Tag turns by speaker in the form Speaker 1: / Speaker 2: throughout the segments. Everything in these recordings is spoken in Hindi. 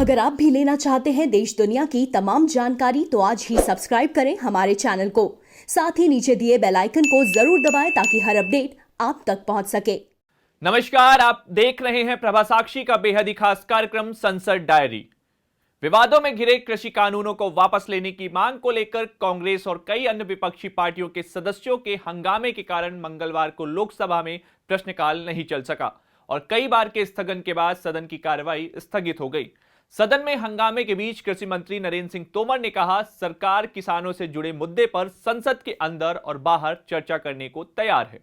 Speaker 1: अगर आप भी लेना चाहते हैं देश दुनिया की तमाम जानकारी तो आज ही सब्सक्राइब करें हमारे चैनल को। साथ ही नीचे दिए बेल आइकन को जरूर दबाएं ताकि हर अपडेट आप तक पहुंच सके।
Speaker 2: नमस्कार, आप देख रहे हैं प्रभा साक्षी का बेहद ही खास कार्यक्रम संसद डायरी। विवादों में घिरे कृषि कानूनों को वापस लेने की मांग को लेकर कांग्रेस और कई अन्य विपक्षी पार्टियों के सदस्यों के हंगामे के कारण मंगलवार को लोकसभा में प्रश्नकाल नहीं चल सका और कई बार के स्थगन के बाद सदन की कार्यवाही स्थगित हो गई। सदन में हंगामे के बीच कृषि मंत्री नरेंद्र सिंह तोमर ने कहा, सरकार किसानों से जुड़े मुद्दे पर संसद के अंदर और बाहर चर्चा करने को तैयार है।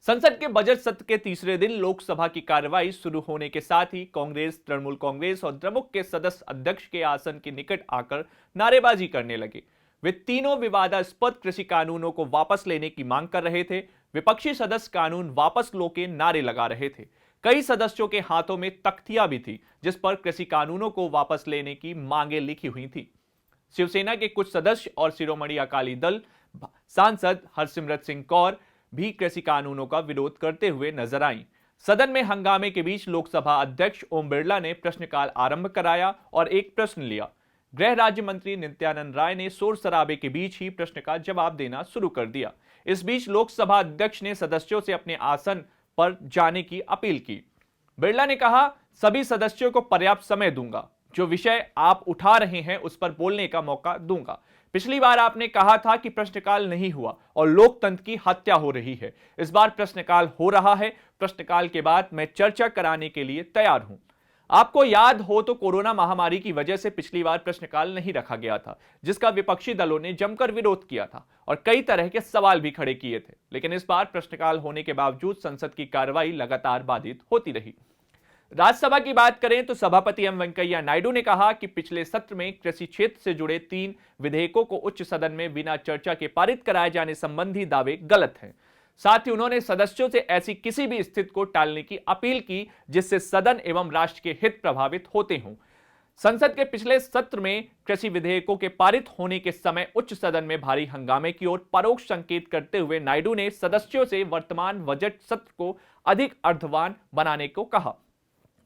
Speaker 2: संसद के बजट सत्र के तीसरे दिन लोकसभा की कार्यवाही शुरू होने के साथ ही कांग्रेस, तृणमूल कांग्रेस और द्रमुक के सदस्य अध्यक्ष के आसन के निकट आकर नारेबाजी करने लगे। वे तीनों विवादास्पद कृषि कानूनों को वापस लेने की मांग कर रहे थे। विपक्षी सदस्य कानून वापस लो के नारे लगा रहे थे। कई सदस्यों के हाथों में तख्तियां भी थी जिस पर कृषि कानूनों को वापस लेने की मांगे लिखी हुई थी। शिवसेना के कुछ सदस्य और शिरोमणि अकाली दल सांसद हरसिमरत सिंह कौर भी कृषि कानूनों का विरोध करते हुए नजर आईं। सदन में हंगामे के बीच लोकसभा अध्यक्ष ओम बिरला ने प्रश्नकाल आरंभ कराया और एक प्रश्न लिया। गृह राज्य मंत्री नित्यानंद राय ने शोर शराबे के बीच ही प्रश्न का जवाब देना शुरू कर दिया। इस बीच लोकसभा अध्यक्ष ने सदस्यों से अपने आसन पर जाने की अपील की। बिरला ने कहा, सभी सदस्यों को पर्याप्त समय दूंगा, जो विषय आप उठा रहे हैं उस पर बोलने का मौका दूंगा। पिछली बार आपने कहा था कि प्रश्नकाल नहीं हुआ और लोकतंत्र की हत्या हो रही है। इस बार प्रश्नकाल हो रहा है। प्रश्नकाल के बाद मैं चर्चा कराने के लिए तैयार हूं। आपको याद हो तो कोरोना महामारी की वजह से पिछली बार प्रश्नकाल नहीं रखा गया था, जिसका विपक्षी दलों ने जमकर विरोध किया था और कई तरह के सवाल भी खड़े किए थे। लेकिन इस बार प्रश्नकाल होने के बावजूद संसद की कार्रवाई लगातार बाधित होती रही। राज्यसभा की बात करें तो सभापति एम वेंकैया नायडू ने कहा कि पिछले सत्र में कृषि क्षेत्र से जुड़े 3 विधेयकों को उच्च सदन में बिना चर्चा के पारित कराए जाने संबंधी दावे गलत हैं। साथ ही उन्होंने सदस्यों से ऐसी किसी भी स्थिति को टालने की अपील की जिससे सदन एवं राष्ट्र के हित प्रभावित होते हों। संसद के पिछले सत्र में कृषि विधेयकों के पारित होने के समय उच्च सदन में भारी हंगामे की ओर परोक्ष संकेत करते हुए नायडू ने सदस्यों से वर्तमान बजट सत्र को अधिक अर्थवान बनाने को कहा,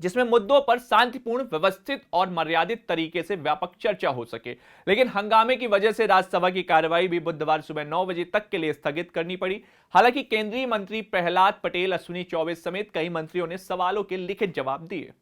Speaker 2: जिसमें मुद्दों पर शांतिपूर्ण, व्यवस्थित और मर्यादित तरीके से व्यापक चर्चा हो सके। लेकिन हंगामे की वजह से राज्यसभा की कार्यवाही भी बुधवार सुबह 9 बजे तक के लिए स्थगित करनी पड़ी। हालांकि केंद्रीय मंत्री प्रहलाद पटेल, अश्विनी चौबे समेत कई मंत्रियों ने सवालों के लिखित जवाब दिए।